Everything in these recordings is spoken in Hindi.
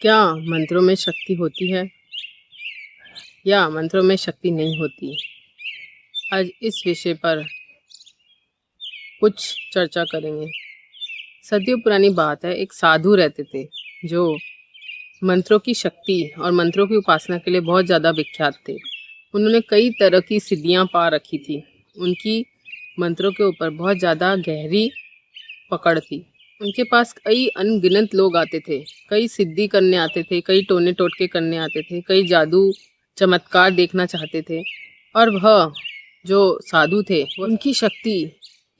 क्या मंत्रों में शक्ति होती है या मंत्रों में शक्ति नहीं होती? आज इस विषय पर कुछ चर्चा करेंगे। सदियों पुरानी बात है, एक साधु रहते थे जो मंत्रों की शक्ति और मंत्रों की उपासना के लिए बहुत ज़्यादा विख्यात थे। उन्होंने कई तरह की सिद्धियां पा रखी थी। उनकी मंत्रों के ऊपर बहुत ज़्यादा गहरी पकड़ थी। उनके पास कई अनगिनत लोग आते थे, कई सिद्धि करने आते थे, कई टोने टोटके करने आते थे, कई जादू चमत्कार देखना चाहते थे। और वह जो साधु थे, उनकी शक्ति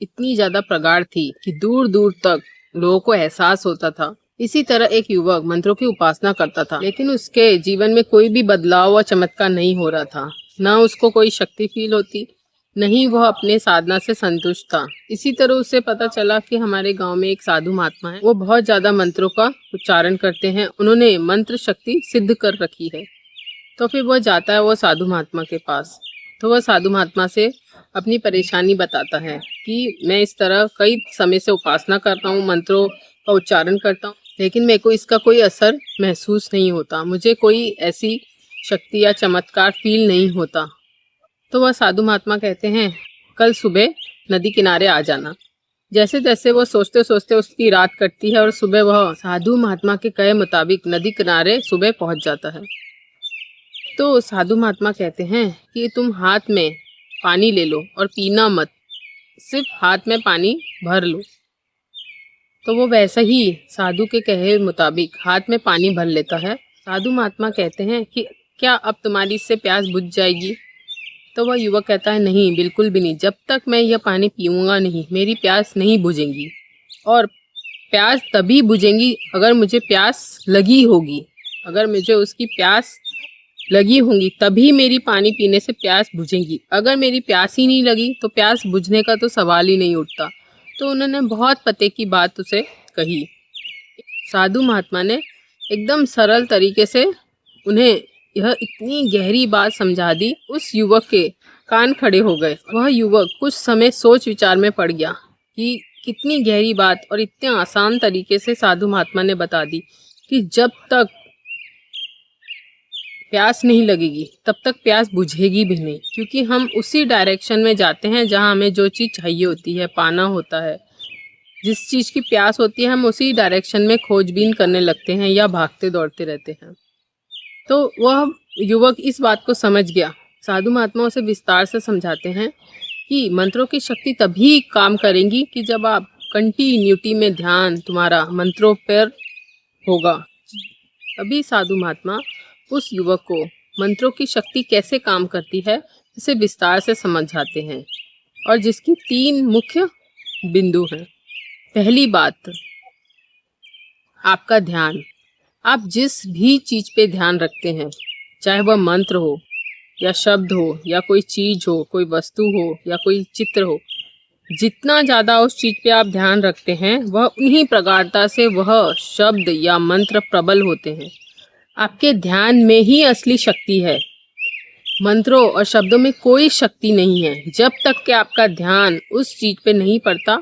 इतनी ज़्यादा प्रगाढ़ थी कि दूर दूर तक लोगों को एहसास होता था। इसी तरह एक युवक मंत्रों की उपासना करता था, लेकिन उसके जीवन में कोई भी बदलाव व चमत्कार नहीं हो रहा था। ना उसको कोई शक्ति फील होती, नहीं वह अपने साधना से संतुष्ट था। इसी तरह उसे पता चला कि हमारे गांव में एक साधु महात्मा है, वो बहुत ज्यादा मंत्रों का उच्चारण करते हैं, उन्होंने मंत्र शक्ति सिद्ध कर रखी है। तो फिर वह जाता है वो साधु महात्मा के पास। तो वह साधु महात्मा से अपनी परेशानी बताता है कि मैं इस तरह कई समय से उपासना करता हूँ, मंत्रों का उच्चारण करता हूँ, लेकिन मेरे को इसका कोई असर महसूस नहीं होता, मुझे कोई ऐसी शक्ति या चमत्कार फील नहीं होता। तो वह साधु महात्मा कहते हैं, कल सुबह नदी किनारे आ जाना। जैसे तैसे वो सोचते सोचते उसकी रात कटती है और सुबह वह साधु महात्मा के कहे मुताबिक नदी किनारे सुबह पहुंच जाता है। तो साधु महात्मा कहते हैं कि तुम हाथ में पानी ले लो और पीना मत, सिर्फ हाथ में पानी भर लो। तो वो वैसा ही साधु के कहे मुताबिक हाथ में पानी भर लेता है। साधु महात्मा कहते हैं कि क्या अब तुम्हारी इससे प्यास बुझ जाएगी? तो वह युवक कहता है, नहीं, बिल्कुल भी नहीं, जब तक मैं यह पानी पीऊँगा नहीं, मेरी प्यास नहीं बुझेगी। और प्यास तभी बुझेगी अगर मुझे प्यास लगी होगी, अगर मुझे उसकी प्यास लगी होंगी तभी मेरी पानी पीने से प्यास बुझेगी। अगर मेरी प्यास ही नहीं लगी तो प्यास बुझने का तो सवाल ही नहीं उठता। तो उन्होंने बहुत पते की बात उसे कही। साधु महात्मा ने एकदम सरल तरीके से उन्हें यह इतनी गहरी बात समझा दी, उस युवक के कान खड़े हो गए। वह युवक कुछ समय सोच विचार में पड़ गया कि कितनी गहरी बात और इतने आसान तरीके से साधु महात्मा ने बता दी कि जब तक प्यास नहीं लगेगी तब तक प्यास बुझेगी भी नहीं, क्योंकि हम उसी डायरेक्शन में जाते हैं जहाँ हमें जो चीज़ चाहिए होती है, पाना होता है, जिस चीज़ की प्यास होती है, हम उसी डायरेक्शन में खोजबीन करने लगते हैं या भागते दौड़ते रहते हैं। तो वह युवक इस बात को समझ गया। साधु महात्मा उसे विस्तार से समझाते हैं कि मंत्रों की शक्ति तभी काम करेंगी कि जब आप कंटिन्यूटी में ध्यान तुम्हारा मंत्रों पर होगा। तभी साधु महात्मा उस युवक को मंत्रों की शक्ति कैसे काम करती है इसे विस्तार से समझाते हैं, और जिसकी 3 मुख्य बिंदु हैं। पहली बात, आपका ध्यान। आप जिस भी चीज़ पे ध्यान रखते हैं, चाहे वह मंत्र हो या शब्द हो या कोई चीज़ हो, कोई वस्तु हो या कोई चित्र हो, जितना ज़्यादा उस चीज़ पे आप ध्यान रखते हैं वह उन्हीं प्रगाढ़ता से वह शब्द या मंत्र प्रबल होते हैं। आपके ध्यान में ही असली शक्ति है, मंत्रों और शब्दों में कोई शक्ति नहीं है। जब तक कि आपका ध्यान उस चीज़ पे नहीं पड़ता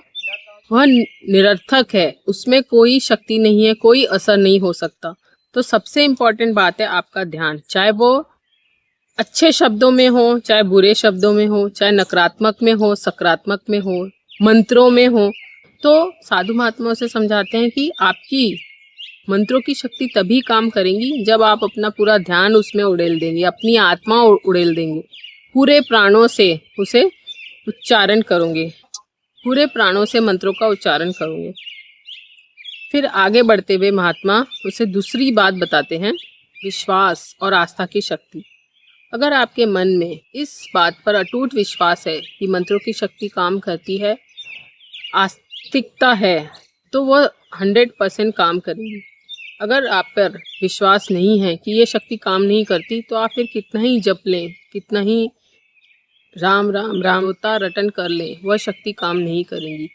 वह निरर्थक है, उसमें कोई शक्ति नहीं है, कोई असर नहीं हो सकता। तो सबसे इम्पोर्टेंट बात है आपका ध्यान, चाहे वो अच्छे शब्दों में हो, चाहे बुरे शब्दों में हो, चाहे नकारात्मक में हो, सकारात्मक में हो, मंत्रों में हो। तो साधु महात्मा से समझाते हैं कि आपकी मंत्रों की शक्ति तभी काम करेंगी जब आप अपना पूरा ध्यान उसमें उड़ेल देंगे, अपनी आत्मा उड़ेल देंगे, पूरे प्राणों से उसे उच्चारण करोगे, पूरे प्राणों से मंत्रों का उच्चारण करोगे। फिर आगे बढ़ते हुए महात्मा उसे दूसरी बात बताते हैं, विश्वास और आस्था की शक्ति। अगर आपके मन में इस बात पर अटूट विश्वास है कि मंत्रों की शक्ति काम करती है, आस्तिकता है, तो वह 100% काम करेगी। अगर आप पर विश्वास नहीं है कि ये शक्ति काम नहीं करती, तो आप फिर कितना ही जप लें, कितना ही राम राम राम होता रटन कर लें, वह शक्ति काम नहीं करेंगी।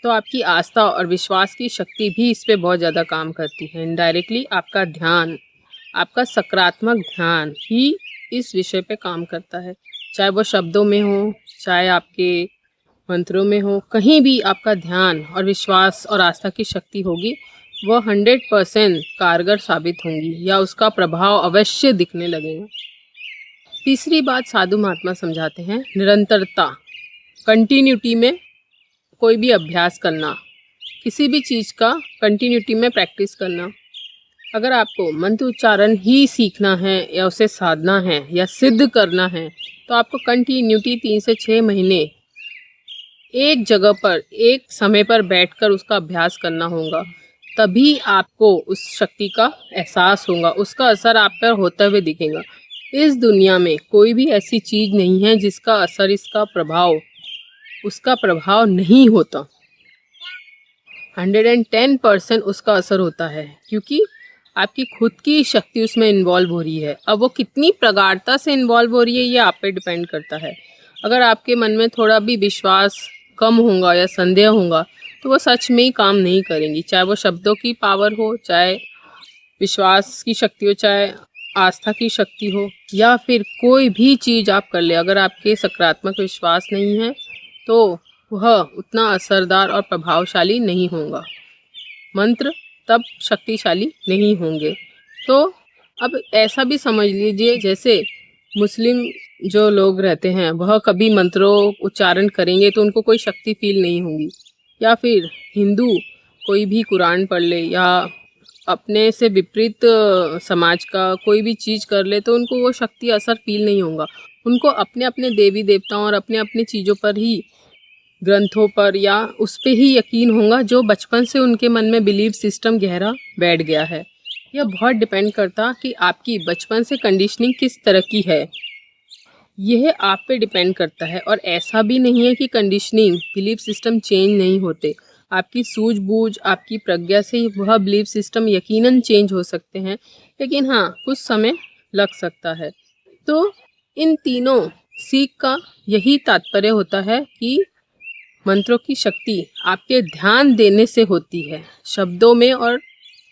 तो आपकी आस्था और विश्वास की शक्ति भी इस पे बहुत ज़्यादा काम करती है। इनडायरेक्टली आपका ध्यान, आपका सकारात्मक ध्यान ही इस विषय पे काम करता है, चाहे वो शब्दों में हो, चाहे आपके मंत्रों में हो, कहीं भी आपका ध्यान और विश्वास और आस्था की शक्ति होगी, वह 100% कारगर साबित होंगी या उसका प्रभाव अवश्य दिखने लगेगा। तीसरी बात साधु महात्मा समझाते हैं निरंतरता, कंटिन्यूटी में कोई भी अभ्यास करना, किसी भी चीज़ का कंटिन्यूटी में प्रैक्टिस करना। अगर आपको मंत्र उच्चारण ही सीखना है या उसे साधना है या सिद्ध करना है तो आपको कंटिन्यूटी 3 से 6 महीने एक जगह पर एक समय पर बैठकर उसका अभ्यास करना होगा। तभी आपको उस शक्ति का एहसास होगा, उसका असर आप पर होते हुए दिखेगा। इस दुनिया में कोई भी ऐसी चीज़ नहीं है जिसका असर, इसका प्रभाव, उसका प्रभाव नहीं होता। 110% उसका असर होता है, क्योंकि आपकी खुद की शक्ति उसमें इन्वॉल्व हो रही है। अब वो कितनी प्रगाढ़ता से इन्वॉल्व हो रही है ये आप पे डिपेंड करता है। अगर आपके मन में थोड़ा भी विश्वास कम होगा या संदेह होगा तो वो सच में ही काम नहीं करेंगी, चाहे वो शब्दों की पावर हो, चाहे विश्वास की शक्ति हो, चाहे आस्था की शक्ति हो, या फिर कोई भी चीज़ आप कर ले। अगर आपके सकारात्मक विश्वास नहीं है तो वह उतना असरदार और प्रभावशाली नहीं होगा, मंत्र तब शक्तिशाली नहीं होंगे। तो अब ऐसा भी समझ लीजिए, जैसे मुस्लिम जो लोग रहते हैं वह कभी मंत्रों उच्चारण करेंगे तो उनको कोई शक्ति फील नहीं होगी, या फिर हिंदू कोई भी कुरान पढ़ ले या अपने से विपरीत समाज का कोई भी चीज़ कर ले तो उनको वो शक्ति असर फील नहीं होगा। उनको अपने अपने देवी देवताओं और अपने अपने चीज़ों पर ही, ग्रंथों पर या उस पे ही यकीन होगा जो बचपन से उनके मन में बिलीव सिस्टम गहरा बैठ गया है। यह बहुत डिपेंड करता कि आपकी बचपन से कंडीशनिंग किस तरह की है, यह आप पे डिपेंड करता है। और ऐसा भी नहीं है कि कंडीशनिंग, बिलीफ सिस्टम चेंज नहीं होते। आपकी सूझबूझ, आपकी प्रज्ञा से वह बिलीफ सिस्टम यकीनन चेंज हो सकते हैं, लेकिन हाँ, कुछ समय लग सकता है। तो इन तीनों सीख का यही तात्पर्य होता है कि मंत्रों की शक्ति आपके ध्यान देने से होती है। शब्दों में और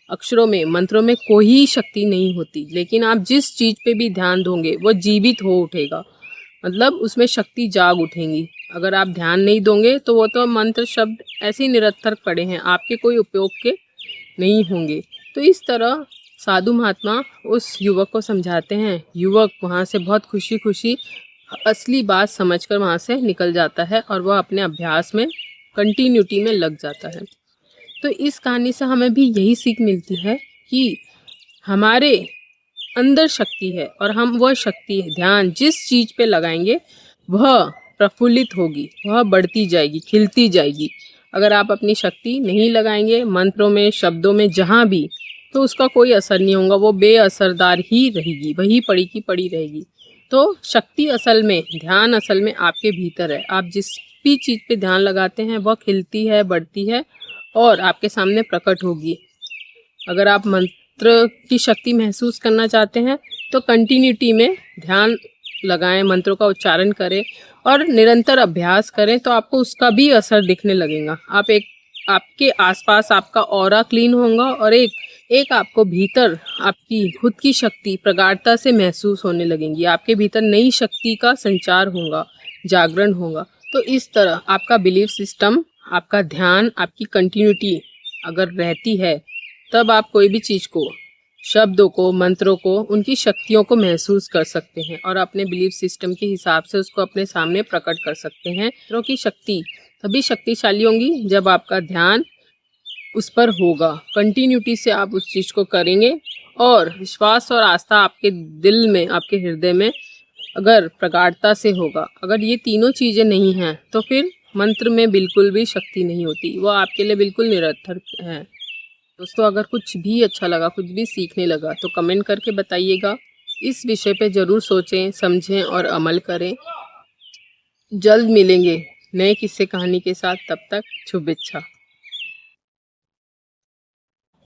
अक्षरों में, मंत्रों में कोई शक्ति नहीं होती, लेकिन आप जिस चीज़ पे भी ध्यान दोगे वो जीवित हो उठेगा, मतलब उसमें शक्ति जाग उठेंगी। अगर आप ध्यान नहीं दोगे तो वो तो मंत्र शब्द ऐसे ही निरर्थक पड़े हैं, आपके कोई उपयोग के नहीं होंगे। तो इस तरह साधु महात्मा उस युवक को समझाते हैं। युवक वहाँ से बहुत खुशी खुशी असली बात समझकर वहाँ से निकल जाता है और वह अपने अभ्यास में कंटिन्यूटी में लग जाता है। तो इस कहानी से हमें भी यही सीख मिलती है कि हमारे अंदर शक्ति है और हम वह शक्ति, ध्यान जिस चीज़ पे लगाएंगे वह प्रफुल्लित होगी, वह बढ़ती जाएगी, खिलती जाएगी। अगर आप अपनी शक्ति नहीं लगाएंगे मंत्रों में, शब्दों में, जहाँ भी, तो उसका कोई असर नहीं होगा, वो बेअसरदार ही रहेगी, वही पड़ी की पड़ी रहेगी। तो शक्ति असल में, ध्यान असल में आपके भीतर है। आप जिस भी चीज़ पे ध्यान लगाते हैं वह खिलती है, बढ़ती है और आपके सामने प्रकट होगी। अगर आप मंत्र की शक्ति महसूस करना चाहते हैं तो कंटिन्यूटी में ध्यान लगाएं, मंत्रों का उच्चारण करें और निरंतर अभ्यास करें तो आपको उसका भी असर दिखने लगेगा। आपके आसपास आपका ऑरा क्लीन होगा और एक आपको भीतर आपकी खुद की शक्ति प्रगाढ़ता से महसूस होने लगेंगी। आपके भीतर नई शक्ति का संचार होगा, जागरण होगा। तो इस तरह आपका बिलीफ सिस्टम, आपका ध्यान, आपकी कंटिन्यूटी अगर रहती है तब आप कोई भी चीज़ को, शब्दों को, मंत्रों को, उनकी शक्तियों को महसूस कर सकते हैं और अपने बिलीफ सिस्टम के हिसाब से उसको अपने सामने प्रकट कर सकते हैं। मंत्रों की शक्ति तभी शक्तिशाली होंगी जब आपका ध्यान उस पर होगा, कंटिन्यूटी से आप उस चीज़ को करेंगे और विश्वास और आस्था आपके दिल में, आपके हृदय में अगर प्रगाढ़ता से होगा। अगर ये तीनों चीज़ें नहीं हैं तो फिर मंत्र में बिल्कुल भी शक्ति नहीं होती, वो आपके लिए बिल्कुल निरर्थक है। दोस्तों, अगर कुछ भी अच्छा लगा, कुछ भी सीखने लगा तो कमेंट करके बताइएगा। इस विषय पे ज़रूर सोचें, समझें और अमल करें। जल्द मिलेंगे नए किस्से कहानी के साथ, तब तक शुभेच्छा।